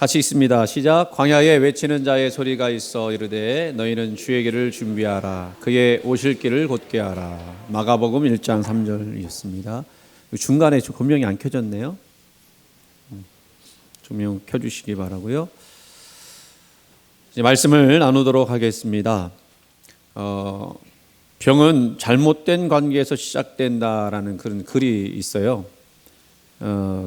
같이 있습니다. 시작. 광야에 외치는 자의 소리가 있어 이르되 너희는 주의 길을 준비하라. 그의 오실 길을 곧게 하라. 마가복음 1장 3절이었습니다. 중간에 조명이 안 켜졌네요. 조명 켜주시기 바라고요. 이제 말씀을 나누도록 하겠습니다. 병은 잘못된 관계에서 시작된다라는 그런 글이 있어요.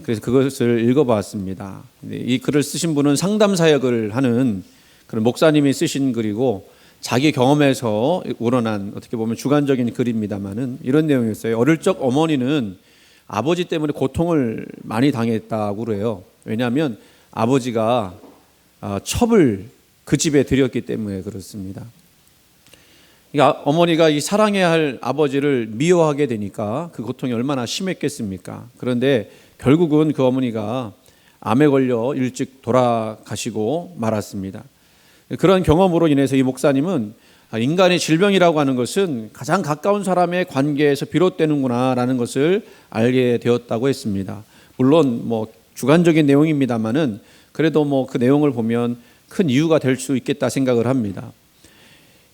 그래서 그것을 읽어봤습니다. 이 글을 쓰신 분은 상담 사역을 하는 그런 목사님이 쓰신 글이고 자기 경험에서 우러난 어떻게 보면 주관적인 글입니다만은 이런 내용이었어요. 어릴 적 어머니는 아버지 때문에 고통을 많이 당했다고 그래요. 왜냐하면 아버지가 첩을 그 집에 들였기 때문에 그렇습니다. 그러니까 어머니가 이 사랑해야 할 아버지를 미워하게 되니까 그 고통이 얼마나 심했겠습니까? 그런데 결국은 그 어머니가 암에 걸려 일찍 돌아가시고 말았습니다. 그런 경험으로 인해서 이 목사님은 인간의 질병이라고 하는 것은 가장 가까운 사람의 관계에서 비롯되는구나라는 것을 알게 되었다고 했습니다. 물론 뭐 주관적인 내용입니다만은 그래도 뭐 그 내용을 보면 큰 이유가 될 수 있겠다 생각을 합니다.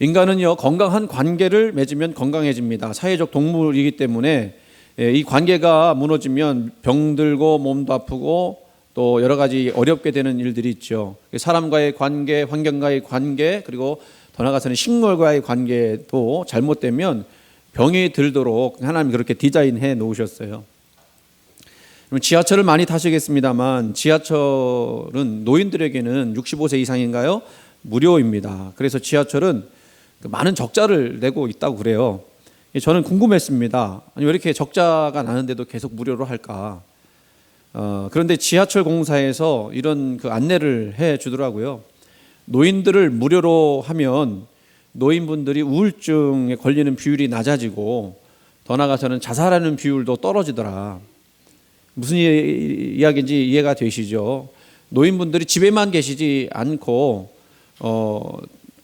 인간은요, 건강한 관계를 맺으면 건강해집니다. 사회적 동물이기 때문에 이 관계가 무너지면 병들고 몸도 아프고 또 여러 가지 어렵게 되는 일들이 있죠. 사람과의 관계, 환경과의 관계, 그리고 더 나아가서는 식물과의 관계도 잘못되면 병이 들도록 하나님이 그렇게 디자인해 놓으셨어요. 지하철을 많이 타시겠습니다만 지하철은 노인들에게는 65세 이상인가요? 무료입니다. 그래서 지하철은 많은 적자를 내고 있다고 그래요. 저는 궁금했습니다. 아니, 왜 이렇게 적자가 나는데도 계속 무료로 할까? 그런데 지하철 공사에서 이런 그 안내를 해 주더라고요. 노인들을 무료로 하면 노인분들이 우울증에 걸리는 비율이 낮아지고 더 나아가서는 자살하는 비율도 떨어지더라. 무슨 이야기인지 이해가 되시죠? 노인분들이 집에만 계시지 않고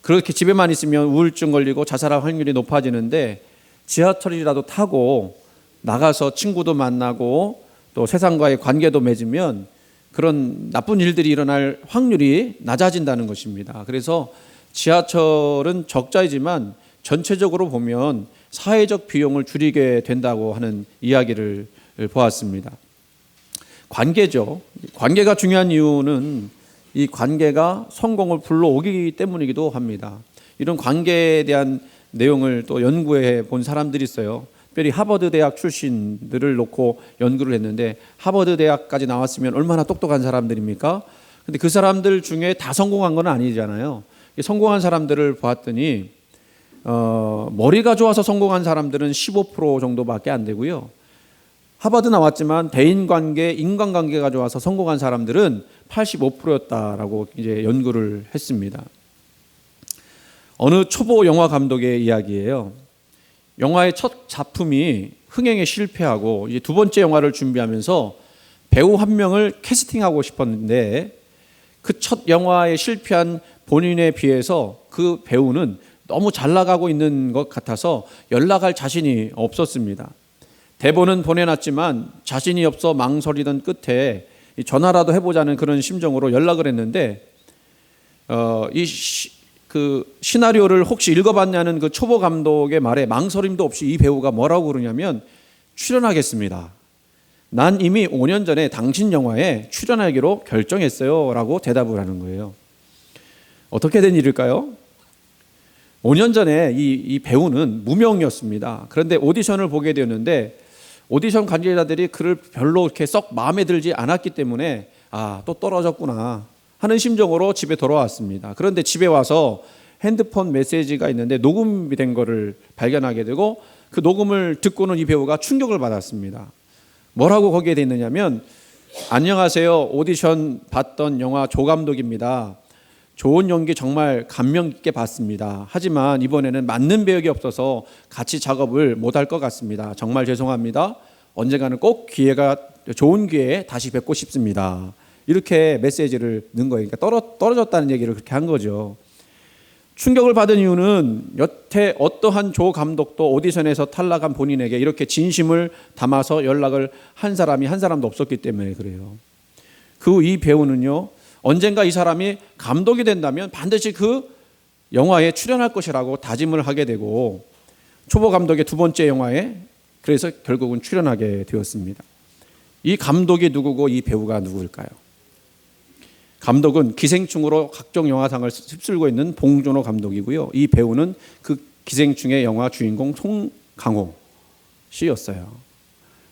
그렇게 집에만 있으면 우울증 걸리고 자살할 확률이 높아지는데 지하철이라도 타고 나가서 친구도 만나고 또 세상과의 관계도 맺으면 그런 나쁜 일들이 일어날 확률이 낮아진다는 것입니다. 그래서 지하철은 적자이지만 전체적으로 보면 사회적 비용을 줄이게 된다고 하는 이야기를 보았습니다. 관계죠. 관계가 중요한 이유는 이 관계가 성공을 불러오기 때문이기도 합니다. 이런 관계에 대한 내용을 또 연구해 본 사람들이 있어요. 특별히 하버드 대학 출신들을 놓고 연구를 했는데 하버드 대학까지 나왔으면 얼마나 똑똑한 사람들입니까? 근데 그 사람들 중에 다 성공한 건 아니잖아요. 성공한 사람들을 보았더니 머리가 좋아서 성공한 사람들은 15% 정도밖에 안 되고요. 하버드 나왔지만 대인관계, 인간관계가 좋아서 성공한 사람들은 85%였다라고 이제 연구를 했습니다. 어느 초보 영화 감독의 이야기예요. 영화의 첫 작품이 흥행에 실패하고 이제 두 번째 영화를 준비하면서 배우 한 명을 캐스팅하고 싶었는데 그 첫 영화에 실패한 본인에 비해서 그 배우는 너무 잘 나가고 있는 것 같아서 연락할 자신이 없었습니다. 대본은 보내놨지만 자신이 없어 망설이던 끝에 전화라도 해보자는 그런 심정으로 연락을 했는데 그 시나리오를 혹시 읽어봤냐는 그 초보 감독의 말에 망설임도 없이 이 배우가 뭐라고 그러냐면 출연하겠습니다. 난 이미 5년 전에 당신 영화에 출연하기로 결정했어요 라고 대답을 하는 거예요. 어떻게 된 일일까요? 5년 전에 이 배우는 무명이었습니다. 그런데 오디션을 보게 되었는데 오디션 관계자들이 그를 별로 이렇게 썩 마음에 들지 않았기 때문에 또 떨어졌구나 하는 심정으로 집에 돌아왔습니다. 그런데 집에 와서 핸드폰 메시지가 있는데 녹음이 된 거를 발견하게 되고 그 녹음을 듣고는 이 배우가 충격을 받았습니다. 뭐라고 거기에 돼 있느냐면 안녕하세요. 오디션 봤던 영화 조감독입니다. 좋은 연기 정말 감명 깊게 봤습니다. 하지만 이번에는 맞는 배역이 없어서 같이 작업을 못할 것 같습니다. 정말 죄송합니다. 언젠가는 꼭 좋은 기회에 다시 뵙고 싶습니다. 이렇게 메시지를 넣은 거예요. 그러니까 떨어졌다는 얘기를 그렇게 한 거죠. 충격을 받은 이유는 여태 어떠한 조 감독도 오디션에서 탈락한 본인에게 이렇게 진심을 담아서 연락을 한 사람이 한 사람도 없었기 때문에 그래요. 이 배우는요, 언젠가 이 사람이 감독이 된다면 반드시 그 영화에 출연할 것이라고 다짐을 하게 되고 초보 감독의 두 번째 영화에 그래서 결국은 출연하게 되었습니다. 이 감독이 누구고 이 배우가 누구일까요? 감독은 기생충으로 각종 영화상을 휩쓸고 있는 봉준호 감독이고요. 이 배우는 그 기생충의 영화 주인공 송강호 씨였어요.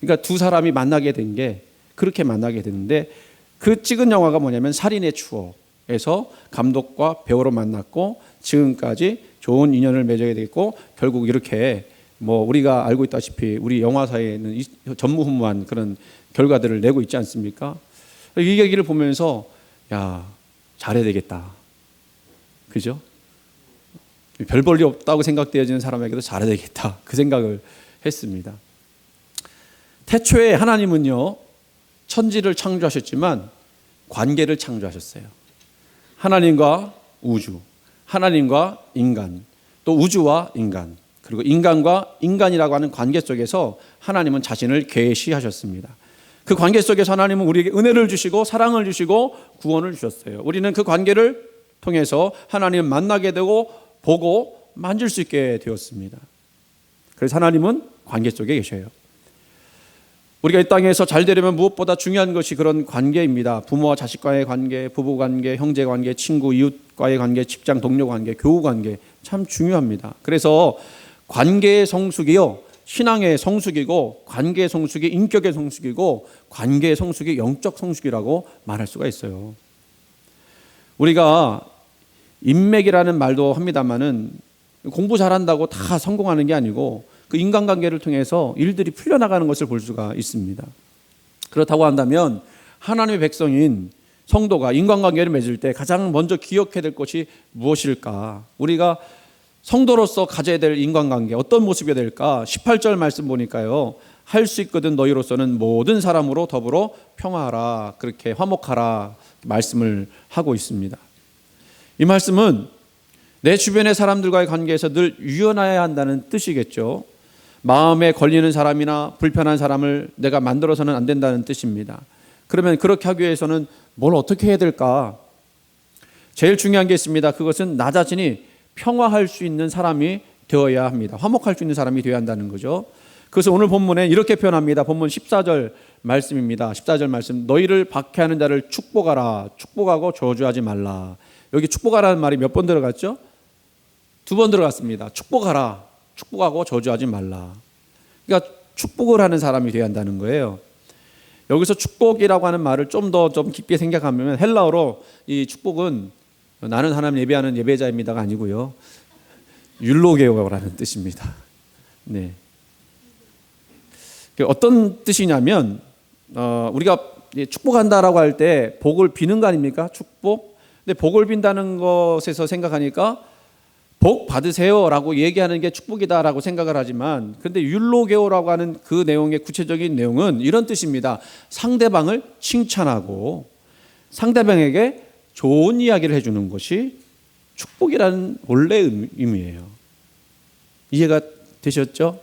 그러니까 두 사람이 만나게 된 게 그렇게 만나게 되는데 그 찍은 영화가 뭐냐면 살인의 추억에서 감독과 배우로 만났고 지금까지 좋은 인연을 맺게 됐고 결국 이렇게 뭐 우리가 알고 있다시피 우리 영화사에는 전무후무한 그런 결과들을 내고 있지 않습니까? 이 얘기를 보면서 야, 잘해야 되겠다. 그죠? 별 볼 일 없다고 생각되어지는 사람에게도 잘해야 되겠다. 그 생각을 했습니다. 태초에 하나님은요, 천지를 창조하셨지만 관계를 창조하셨어요. 하나님과 우주, 하나님과 인간, 또 우주와 인간, 그리고 인간과 인간이라고 하는 관계 속에서 하나님은 자신을 계시하셨습니다. 그 관계 속에서 하나님은 우리에게 은혜를 주시고 사랑을 주시고 구원을 주셨어요. 우리는 그 관계를 통해서 하나님을 만나게 되고 보고 만질 수 있게 되었습니다. 그래서 하나님은 관계 속에 계셔요. 우리가 이 땅에서 잘 되려면 무엇보다 중요한 것이 그런 관계입니다. 부모와 자식과의 관계, 부부 관계, 형제 관계, 친구, 이웃과의 관계, 직장 동료 관계, 교우 관계 참 중요합니다. 그래서 관계의 성숙이요, 신앙의 성숙이고 관계의 성숙이 인격의 성숙이고 관계의 성숙이 영적 성숙이라고 말할 수가 있어요. 우리가 인맥이라는 말도 합니다만은 공부 잘한다고 다 성공하는 게 아니고 그 인간관계를 통해서 일들이 풀려나가는 것을 볼 수가 있습니다. 그렇다고 한다면 하나님의 백성인 성도가 인간관계를 맺을 때 가장 먼저 기억해야 될 것이 무엇일까? 우리가 성도로서 가져야 될 인간관계 어떤 모습이 될까? 18절 말씀 보니까요. 할 수 있거든 너희로서는 모든 사람으로 더불어 평화하라. 그렇게 화목하라 말씀을 하고 있습니다. 이 말씀은 내 주변의 사람들과의 관계에서 늘 유연해야 한다는 뜻이겠죠. 마음에 걸리는 사람이나 불편한 사람을 내가 만들어서는 안 된다는 뜻입니다. 그러면 그렇게 하기 위해서는 뭘 어떻게 해야 될까? 제일 중요한 게 있습니다. 그것은 나 자신이 평화할 수 있는 사람이 되어야 합니다. 화목할 수 있는 사람이 되어야 한다는 거죠. 그래서 오늘 본문에 이렇게 표현합니다. 본문 14절 말씀입니다. 14절 말씀. 너희를 박해하는 자를 축복하라. 축복하고 저주하지 말라. 여기 축복하라는 말이 몇 번 들어갔죠? 2번 들어갔습니다. 축복하라. 축복하고 저주하지 말라. 그러니까 축복을 하는 사람이 되어야 한다는 거예요. 여기서 축복이라고 하는 말을 좀 더 깊게 생각하면 헬라어로 이 축복은 나는 하나님 예배하는 예배자입니다가 아니고요. 율로게오라는 뜻입니다. 네. 어떤 뜻이냐면 우리가 축복한다라고 할 때 복을 비는 거 아닙니까? 축복. 근데 복을 빈다는 것에서 생각하니까 복 받으세요라고 얘기하는 게 축복이다라고 생각을 하지만 근데 율로게오라고 하는 그 내용의 구체적인 내용은 이런 뜻입니다. 상대방을 칭찬하고 상대방에게 좋은 이야기를 해주는 것이 축복이라는 원래 의미예요. 이해가 되셨죠?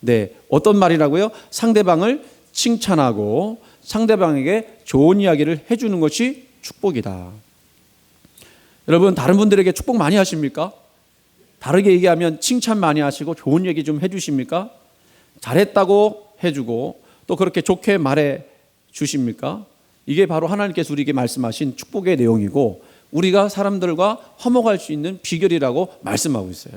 네. 어떤 말이라고요? 상대방을 칭찬하고 상대방에게 좋은 이야기를 해주는 것이 축복이다. 여러분 다른 분들에게 축복 많이 하십니까? 다르게 얘기하면 칭찬 많이 하시고 좋은 얘기 좀 해주십니까? 잘했다고 해주고 또 그렇게 좋게 말해 주십니까? 이게 바로 하나님께서 우리에게 말씀하신 축복의 내용이고 우리가 사람들과 화목할 수 있는 비결이라고 말씀하고 있어요.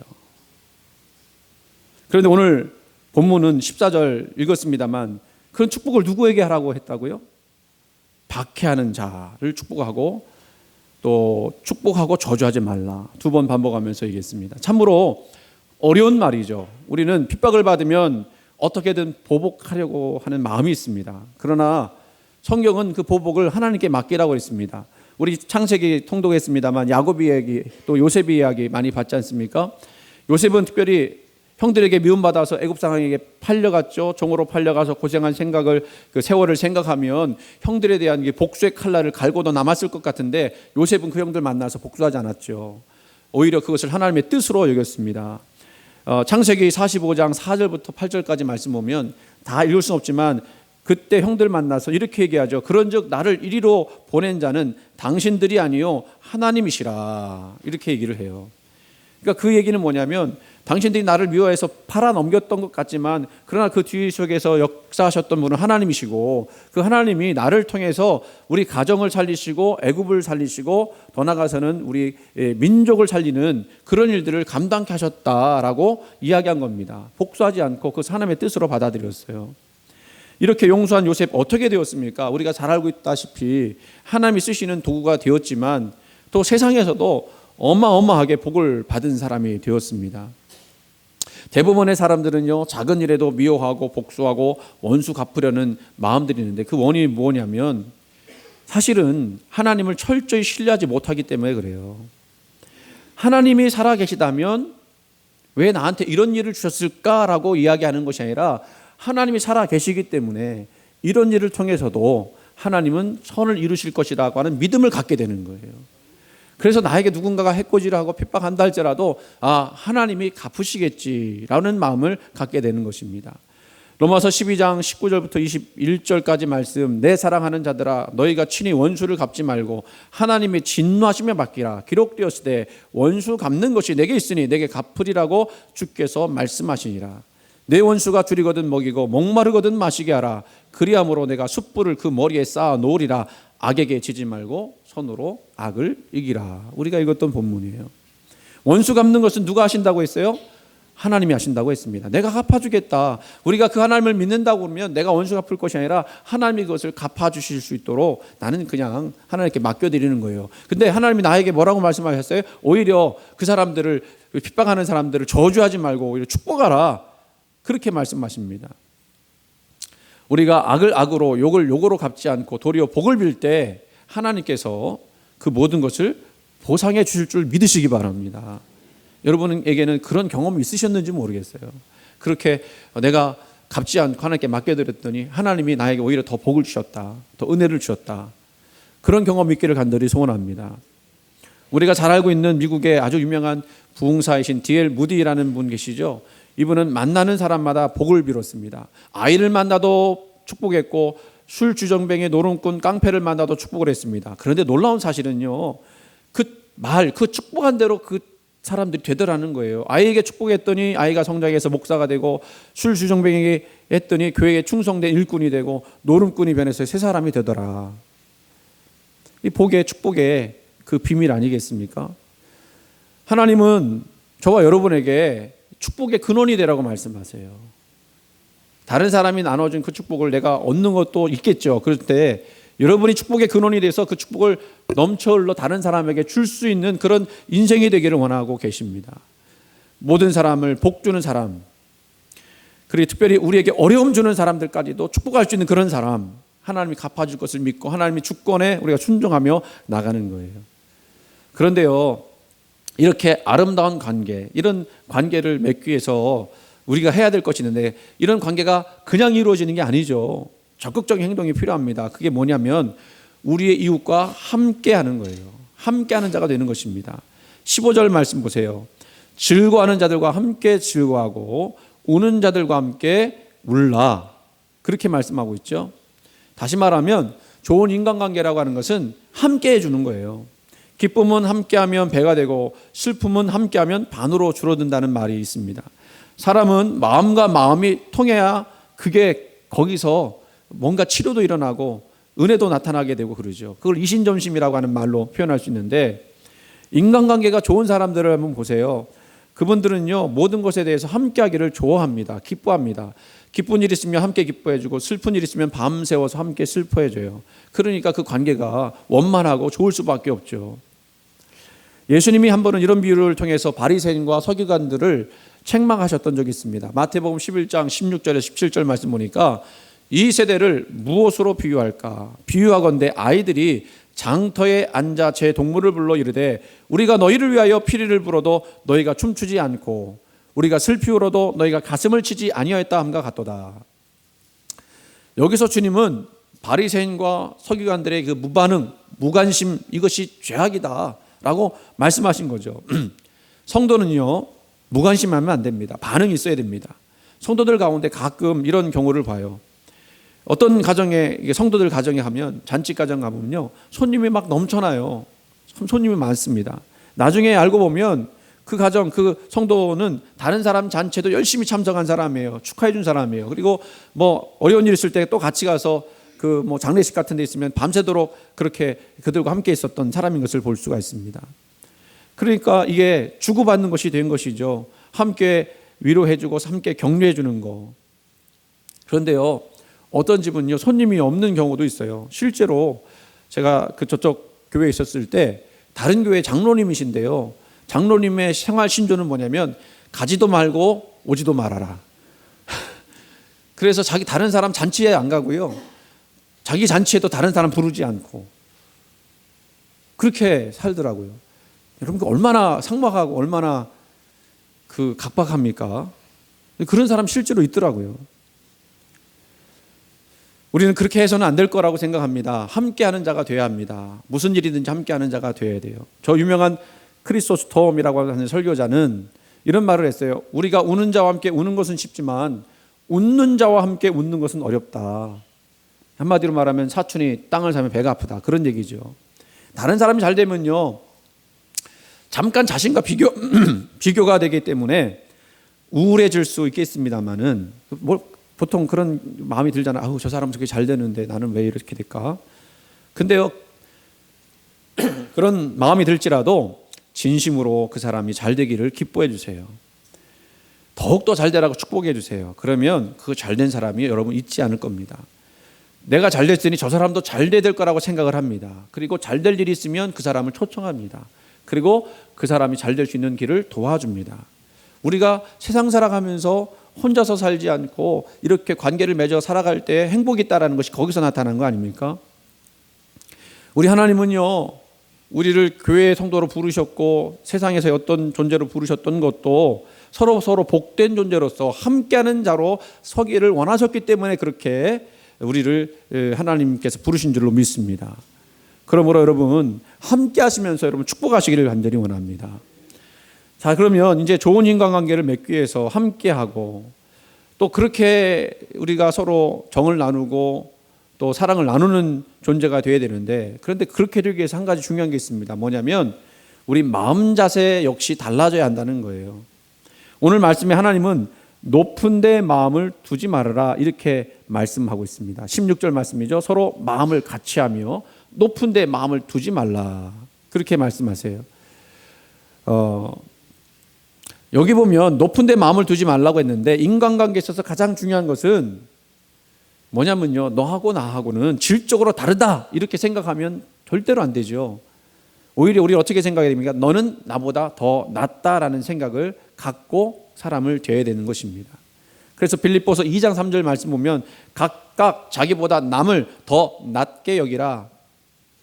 그런데 오늘 본문은 14절 읽었습니다만 그런 축복을 누구에게 하라고 했다고요? 박해하는 자를 축복하고 또 축복하고 저주하지 말라. 2번 반복하면서 얘기했습니다. 참으로 어려운 말이죠. 우리는 핍박을 받으면 어떻게든 보복하려고 하는 마음이 있습니다. 그러나 성경은 그 보복을 하나님께 맡기라고 했습니다. 우리 창세기 통독했습니다만 야곱의 이야기 또 요셉의 이야기 많이 봤지 않습니까? 요셉은 특별히 형들에게 미움받아서 애굽 상황에게 팔려갔죠. 종으로 팔려가서 고생한 생각을 그 세월을 생각하면 형들에 대한 복수의 칼날을 갈고도 남았을 것 같은데 요셉은 그 형들 만나서 복수하지 않았죠. 오히려 그것을 하나님의 뜻으로 여겼습니다. 창세기 45장 4절부터 8절까지 말씀 보면 다 읽을 수는 없지만 그때 형들 만나서 이렇게 얘기하죠. 그런즉 나를 이리로 보낸 자는 당신들이 아니요 하나님이시라. 이렇게 얘기를 해요. 그러니까 그 얘기는 뭐냐면 당신들이 나를 미워해서 팔아 넘겼던 것 같지만 그러나 그 뒤 속에서 역사하셨던 분은 하나님이시고 그 하나님이 나를 통해서 우리 가정을 살리시고 애굽을 살리시고 더 나아가서는 우리 민족을 살리는 그런 일들을 감당케 하셨다라고 이야기한 겁니다. 복수하지 않고 그 하나님의 뜻으로 받아들였어요. 이렇게 용서한 요셉 어떻게 되었습니까? 우리가 잘 알고 있다시피 하나님이 쓰시는 도구가 되었지만 또 세상에서도 어마어마하게 복을 받은 사람이 되었습니다. 대부분의 사람들은요, 작은 일에도 미워하고 복수하고 원수 갚으려는 마음들이 있는데 그 원인이 뭐냐면 사실은 하나님을 철저히 신뢰하지 못하기 때문에 그래요. 하나님이 살아계시다면 왜 나한테 이런 일을 주셨을까라고 이야기하는 것이 아니라 하나님이 살아계시기 때문에 이런 일을 통해서도 하나님은 선을 이루실 것이라고 하는 믿음을 갖게 되는 거예요. 그래서 나에게 누군가가 해코지를 하고 핍박한다 할지라도 하나님이 갚으시겠지라는 마음을 갖게 되는 것입니다. 로마서 12장 19절부터 21절까지 말씀, 내 사랑하는 자들아 너희가 친히 원수를 갚지 말고 하나님의 진노하심에 맡기라. 기록되었으되 원수 갚는 것이 내게 있으니 내게 갚으리라고 주께서 말씀하시니라. 내 원수가 줄이거든 먹이고 목마르거든 마시게 하라. 그리함으로 내가 숯불을 그 머리에 쌓아 놓으리라. 악에게 지지 말고 손으로 악을 이기라. 우리가 읽었던 본문이에요. 원수 갚는 것은 누가 하신다고 했어요? 하나님이 하신다고 했습니다. 내가 갚아주겠다. 우리가 그 하나님을 믿는다고 그러면 내가 원수 갚을 것이 아니라 하나님이 그것을 갚아주실 수 있도록 나는 그냥 하나님께 맡겨드리는 거예요. 근데 하나님이 나에게 뭐라고 말씀하셨어요? 오히려 그 사람들을 핍박하는 사람들을 저주하지 말고 오히려 축복하라. 그렇게 말씀하십니다. 우리가 악을 악으로 욕을 욕으로 갚지 않고 도리어 복을 빌 때 하나님께서 그 모든 것을 보상해 주실 줄 믿으시기 바랍니다. 여러분에게는 그런 경험이 있으셨는지 모르겠어요. 그렇게 내가 갚지 않고 하나님께 맡겨드렸더니 하나님이 나에게 오히려 더 복을 주셨다. 더 은혜를 주셨다. 그런 경험이 있기를 간절히 소원합니다. 우리가 잘 알고 있는 미국의 아주 유명한 부흥사이신 D.L. 무디라는 분 계시죠. 이분은 만나는 사람마다 복을 빌었습니다. 아이를 만나도 축복했고 술 주정뱅이 노름꾼 깡패를 만나도 축복을 했습니다. 그런데 놀라운 사실은요, 그 축복한 대로 그 사람들이 되더라는 거예요. 아이에게 축복했더니 아이가 성장해서 목사가 되고 술 주정뱅이에게 했더니 교회에 충성된 일꾼이 되고 노름꾼이 변해서 새 사람이 되더라. 이 복의 축복의 그 비밀 아니겠습니까? 하나님은 저와 여러분에게 축복의 근원이 되라고 말씀하세요. 다른 사람이 나눠준 그 축복을 내가 얻는 것도 있겠죠. 그럴 때 여러분이 축복의 근원이 돼서 그 축복을 넘쳐 흘러 다른 사람에게 줄 수 있는 그런 인생이 되기를 원하고 계십니다. 모든 사람을 복 주는 사람, 그리고 특별히 우리에게 어려움 주는 사람들까지도 축복할 수 있는 그런 사람, 하나님이 갚아줄 것을 믿고 하나님이 주권에 우리가 순종하며 나가는 거예요. 그런데요, 이렇게 아름다운 관계, 이런 관계를 맺기 위해서 우리가 해야 될 것이 있는데 이런 관계가 그냥 이루어지는 게 아니죠. 적극적인 행동이 필요합니다. 그게 뭐냐면 우리의 이웃과 함께 하는 거예요. 함께 하는 자가 되는 것입니다. 15절 말씀 보세요. 즐거워하는 자들과 함께 즐거워하고 우는 자들과 함께 울라. 그렇게 말씀하고 있죠. 다시 말하면 좋은 인간관계라고 하는 것은 함께 해주는 거예요. 기쁨은 함께하면 배가 되고 슬픔은 함께하면 반으로 줄어든다는 말이 있습니다. 사람은 마음과 마음이 통해야 그게 거기서 뭔가 치료도 일어나고 은혜도 나타나게 되고 그러죠. 그걸 이신점심이라고 하는 말로 표현할 수 있는데 인간관계가 좋은 사람들을 한번 보세요. 그분들은요, 모든 것에 대해서 함께하기를 좋아합니다. 기뻐합니다. 기쁜 일 있으면 함께 기뻐해주고 슬픈 일 있으면 밤새워서 함께 슬퍼해줘요. 그러니까 그 관계가 원만하고 좋을 수밖에 없죠. 예수님이 한 번은 이런 비유를 통해서 바리새인과 서기관들을 책망하셨던 적이 있습니다. 마태복음 11장 16절에 17절 말씀 보니까 이 세대를 무엇으로 비유할까? 비유하건대 아이들이 장터에 앉아 제 동물을 불러 이르되 우리가 너희를 위하여 피리를 불어도 너희가 춤추지 않고 우리가 슬피 울어도 너희가 가슴을 치지 아니하였다 함과 같도다. 여기서 주님은 바리새인과 서기관들의 그 무반응, 무관심, 이것이 죄악이다 라고 말씀하신 거죠. 성도는요, 무관심하면 안 됩니다. 반응이 있어야 됩니다. 성도들 가운데 가끔 이런 경우를 봐요. 어떤 가정에, 성도들 가정에 가면, 잔치 가정 가면요, 손님이 막 넘쳐나요. 손님이 많습니다. 나중에 알고 보면 그 가정, 그 성도는 다른 사람 잔치에도 열심히 참석한 사람이에요. 축하해 준 사람이에요. 그리고 뭐 어려운 일 있을 때 또 같이 가서 그 뭐 장례식 같은 데 있으면 밤새도록 그렇게 그들과 함께 있었던 사람인 것을 볼 수가 있습니다. 그러니까 이게 주고받는 것이 된 것이죠. 함께 위로해 주고 함께 격려해 주는 거. 그런데요, 어떤 집은요, 손님이 없는 경우도 있어요. 실제로 제가 그 저쪽 교회에 있었을 때 다른 교회 장로님이신데요, 장로님의 생활 신조는 뭐냐면 가지도 말고 오지도 말아라. 그래서 자기 다른 사람 잔치에 안 가고요, 자기 잔치에도 다른 사람 부르지 않고 그렇게 살더라고요. 여러분, 얼마나 삭막하고 얼마나 그 각박합니까? 그런 사람 실제로 있더라고요. 우리는 그렇게 해서는 안 될 거라고 생각합니다. 함께하는 자가 돼야 합니다. 무슨 일이든지 함께하는 자가 돼야 돼요. 저 유명한 크리소스톰이라고 하는 설교자는 이런 말을 했어요. 우리가 우는 자와 함께 우는 것은 쉽지만 웃는 자와 함께 웃는 것은 어렵다. 한마디로 말하면 사촌이 땅을 사면 배가 아프다, 그런 얘기죠. 다른 사람이 잘 되면요, 잠깐 자신과 비교가 되기 때문에 우울해질 수 있겠습니다만은, 보통 그런 마음이 들잖아요. 아우, 저 사람은 저렇게 잘 되는데 나는 왜 이렇게 될까? 근데요, 그런 마음이 들지라도 진심으로 그 사람이 잘 되기를 기뻐해 주세요. 더욱더 잘 되라고 축복해 주세요. 그러면 그 잘된 사람이 여러분 잊지 않을 겁니다. 내가 잘 됐으니 저 사람도 잘 돼야 될 거라고 생각을 합니다. 그리고 잘 될 일이 있으면 그 사람을 초청합니다. 그리고 그 사람이 잘 될 수 있는 길을 도와줍니다. 우리가 세상 살아가면서 혼자서 살지 않고 이렇게 관계를 맺어 살아갈 때 행복이 있다는 것이 거기서 나타난 거 아닙니까? 우리 하나님은요, 우리를 교회의 성도로 부르셨고 세상에서 어떤 존재로 부르셨던 것도 서로 복된 존재로서 함께하는 자로 서기를 원하셨기 때문에 그렇게 우리를 하나님께서 부르신 줄로 믿습니다. 그러므로 여러분, 함께 하시면서 여러분 축복하시기를 간절히 원합니다. 자, 그러면 이제 좋은 인간관계를 맺기 위해서 함께하고 또 그렇게 우리가 서로 정을 나누고 또 사랑을 나누는 존재가 되어야 되는데, 그런데 그렇게 되기 위해서 한 가지 중요한 게 있습니다. 뭐냐면 우리 마음 자세 역시 달라져야 한다는 거예요. 오늘 말씀에 하나님은 높은 데 마음을 두지 말아라, 이렇게 말씀하고 있습니다. 16절 말씀이죠. 서로 마음을 같이 하며 높은 데 마음을 두지 말라, 그렇게 말씀하세요. 여기 보면 높은 데 마음을 두지 말라고 했는데, 인간관계에 있어서 가장 중요한 것은 뭐냐면요, 너하고 나하고는 질적으로 다르다 이렇게 생각하면 절대로 안 되죠. 오히려 우리 어떻게 생각해야 됩니까? 너는 나보다 더 낫다라는 생각을 갖고 사람을 대해야 되는 것입니다. 그래서 빌립보서 2장 3절 말씀 보면 각각 자기보다 남을 더 낫게 여기라,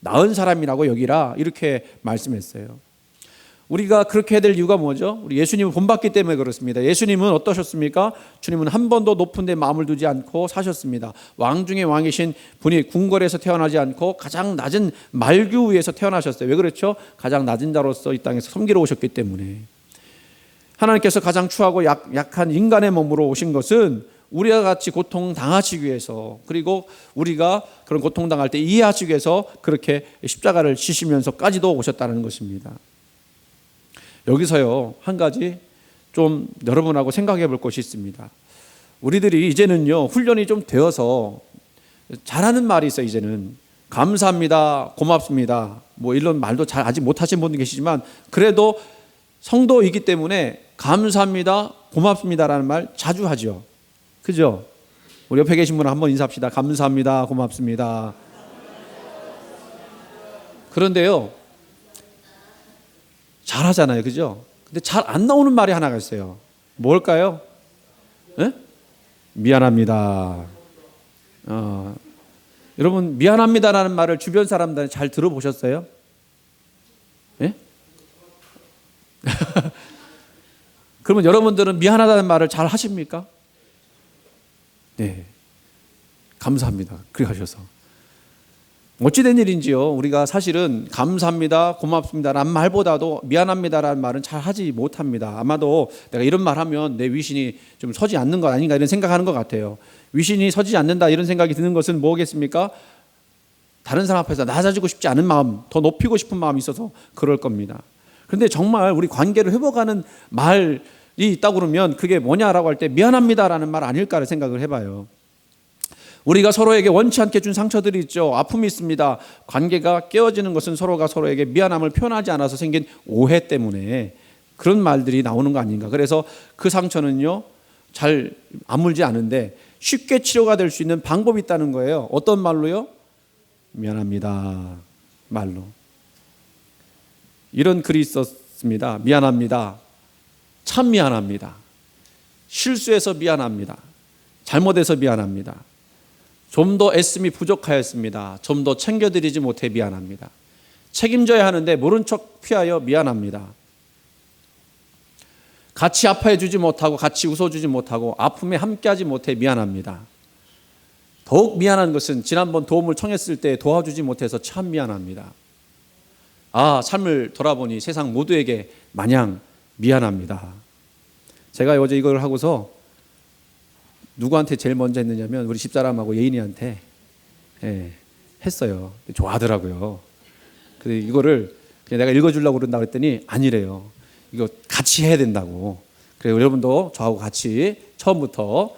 나은 사람이라고 여기라, 이렇게 말씀했어요. 우리가 그렇게 해야 될 이유가 뭐죠? 우리 예수님을 본받기 때문에 그렇습니다. 예수님은 어떠셨습니까? 주님은 한 번도 높은 데 마음을 두지 않고 사셨습니다. 왕 중에 왕이신 분이 궁궐에서 태어나지 않고 가장 낮은 말규 위에서 태어나셨어요. 왜 그렇죠? 가장 낮은 자로서 이 땅에서 섬기러 오셨기 때문에. 하나님께서 가장 추하고 약한 인간의 몸으로 오신 것은 우리와 같이 고통당하시기 위해서, 그리고 우리가 그런 고통당할 때 이해하시기 위해서 그렇게 십자가를 지시면서까지도 오셨다는 것입니다. 여기서요, 한 가지 좀 여러분하고 생각해 볼 것이 있습니다. 우리들이 이제는요, 훈련이 좀 되어서 잘하는 말이 있어요. 이제는 감사합니다, 고맙습니다, 뭐 이런 말도 잘 아직 못하신 분도 계시지만, 그래도 성도이기 때문에 감사합니다, 고맙습니다라는 말 자주 하죠. 그죠? 우리 옆에 계신 분 한번 인사합시다. 감사합니다, 고맙습니다. 그런데요, 잘 하잖아요. 그죠? 근데 잘 안 나오는 말이 하나가 있어요. 뭘까요? 네? 미안합니다. 여러분, 미안합니다라는 말을 주변 사람들한테 잘 들어보셨어요? 네? 그러면 여러분들은 미안하다는 말을 잘 하십니까? 네. 감사합니다. 그렇게 하셔서. 어찌된 일인지요. 우리가 사실은 감사합니다, 고맙습니다라는 말보다도 미안합니다라는 말은 잘 하지 못합니다. 아마도 내가 이런 말 하면 내 위신이 좀 서지 않는 것 아닌가 이런 생각하는 것 같아요. 위신이 서지 않는다 이런 생각이 드는 것은 뭐겠습니까? 다른 사람 앞에서 낮아지고 싶지 않은 마음, 더 높이고 싶은 마음이 있어서 그럴 겁니다. 그런데 정말 우리 관계를 회복하는 말이 있다고 그러면 그게 뭐냐라고 할 때 미안합니다라는 말 아닐까를 생각을 해봐요. 우리가 서로에게 원치 않게 준 상처들이 있죠. 아픔이 있습니다. 관계가 깨어지는 것은 서로가 서로에게 미안함을 표현하지 않아서 생긴 오해 때문에 그런 말들이 나오는 거 아닌가. 그래서 그 상처는요, 잘 아물지 않은데 쉽게 치료가 될 수 있는 방법이 있다는 거예요. 어떤 말로요? 미안합니다 말로. 이런 글이 있었습니다. 미안합니다. 참 미안합니다. 실수해서 미안합니다. 잘못해서 미안합니다. 좀 더 애씀이 부족하였습니다. 좀 더 챙겨드리지 못해 미안합니다. 책임져야 하는데 모른 척 피하여 미안합니다. 같이 아파해 주지 못하고 같이 웃어주지 못하고 아픔에 함께하지 못해 미안합니다. 더욱 미안한 것은 지난번 도움을 청했을 때 도와주지 못해서 참 미안합니다. 삶을 돌아보니 세상 모두에게 마냥 미안합니다. 제가 어제 이걸 하고서 누구한테 제일 먼저 했느냐면 우리 집사람하고 예인이한테 했어요. 좋아하더라고요. 그래서 이거를 그냥 내가 읽어주려고 그런다고 했더니 아니래요. 이거 같이 해야 된다고. 그래서 여러분도 저하고 같이 처음부터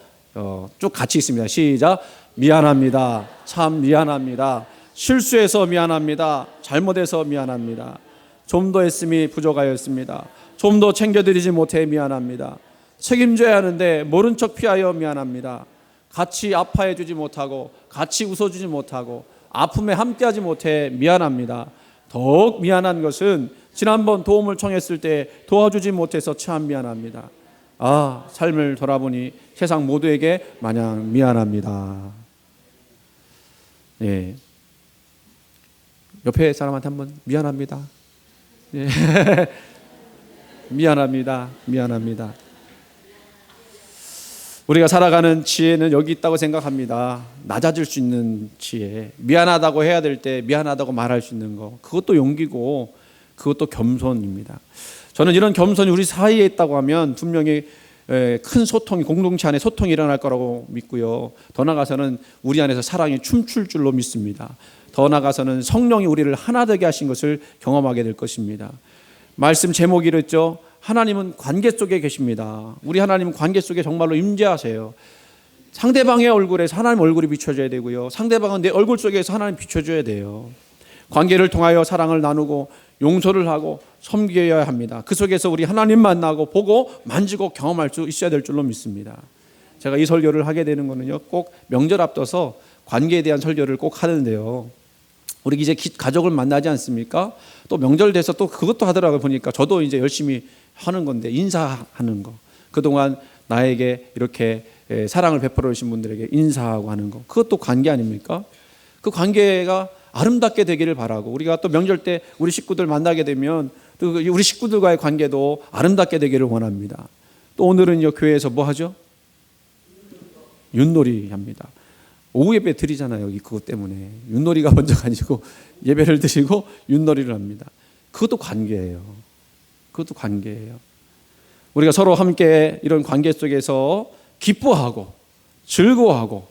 쭉 같이 있습니다. 시작. 미안합니다. 참 미안합니다. 실수해서 미안합니다. 잘못해서 미안합니다. 좀 더 했음이 부족하였습니다. 좀 더 챙겨드리지 못해 미안합니다. 책임져야 하는데 모른 척 피하여 미안합니다. 같이 아파해 주지 못하고 같이 웃어주지 못하고 아픔에 함께하지 못해 미안합니다. 더욱 미안한 것은 지난번 도움을 청했을 때 도와주지 못해서 참 미안합니다. 삶을 돌아보니 세상 모두에게 마냥 미안합니다. 예. 옆에 사람한테 한번 미안합니다. 예. 미안합니다. 미안합니다. 우리가 살아가는 지혜는 여기 있다고 생각합니다. 낮아질 수 있는 지혜. 미안하다고 해야 될 때 미안하다고 말할 수 있는 거. 그것도 용기고 그것도 겸손입니다. 저는 이런 겸손이 우리 사이에 있다고 하면 분명히 큰 소통이, 공동체 안에 소통이 일어날 거라고 믿고요. 더 나아가서는 우리 안에서 사랑이 춤출 줄로 믿습니다. 더 나아가서는 성령이 우리를 하나 되게 하신 것을 경험하게 될 것입니다. 말씀 제목이 이랬죠. 하나님은 관계 속에 계십니다. 우리 하나님은 관계 속에 정말로 임재하세요. 상대방의 얼굴에서 하나님 얼굴이 비춰져야 되고요. 상대방은 내 얼굴 속에서 하나님 비춰줘야 돼요. 관계를 통하여 사랑을 나누고 용서를 하고 섬겨야 합니다. 그 속에서 우리 하나님 만나고 보고 만지고 경험할 수 있어야 될 줄로 믿습니다. 제가 이 설교를 하게 되는 거는요, 꼭 명절 앞둬서 관계에 대한 설교를 꼭 하는데요. 우리 이제 가족을 만나지 않습니까? 또 명절 돼서 또 그것도 하더라고요. 보니까 저도 이제 열심히 하는 건데, 인사하는 거. 그동안 나에게 이렇게 사랑을 베풀어 주신 분들에게 인사하고 하는 거. 그것도 관계 아닙니까? 그 관계가 아름답게 되기를 바라고, 우리가 또 명절 때 우리 식구들 만나게 되면 또 우리 식구들과의 관계도 아름답게 되기를 원합니다. 또 오늘은요, 교회에서 뭐 하죠? 윷놀이 합니다. 오후 예배 드리잖아요. 여기 그것 때문에 윷놀이가 먼저 가지고 예배를 드리고 윷놀이를 합니다. 그것도 관계예요. 그것도 관계예요. 우리가 서로 함께 이런 관계 속에서 기뻐하고 즐거워하고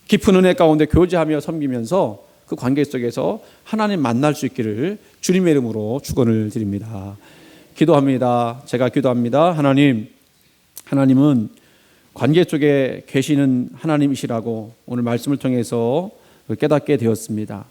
깊은 은혜 가운데 교제하며 섬기면서 그 관계 속에서 하나님 만날 수 있기를 주님의 이름으로 축원을 드립니다. 기도합니다. 제가 기도합니다. 하나님은 관계 속에 계시는 하나님이시라고 오늘 말씀을 통해서 깨닫게 되었습니다.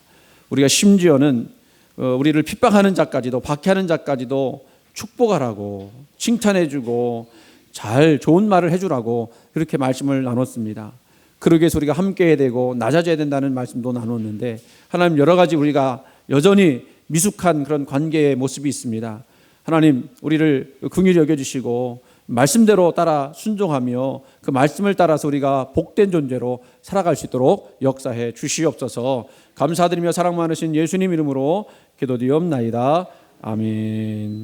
우리가 심지어는 우리를 핍박하는 자까지도, 박해하는 자까지도 축복하라고, 칭찬해주고 잘 좋은 말을 해주라고 그렇게 말씀을 나눴습니다. 그러기 위해서 우리가 함께 해야 되고 낮아져야 된다는 말씀도 나눴는데, 하나님 여러 가지 우리가 여전히 미숙한 그런 관계의 모습이 있습니다. 하나님 우리를 긍휼히 여겨주시고 말씀대로 따라 순종하며 그 말씀을 따라서 우리가 복된 존재로 살아갈 수 있도록 역사해 주시옵소서. 감사드리며 사랑 많으신 예수님 이름으로 기도드리옵나이다. 아멘.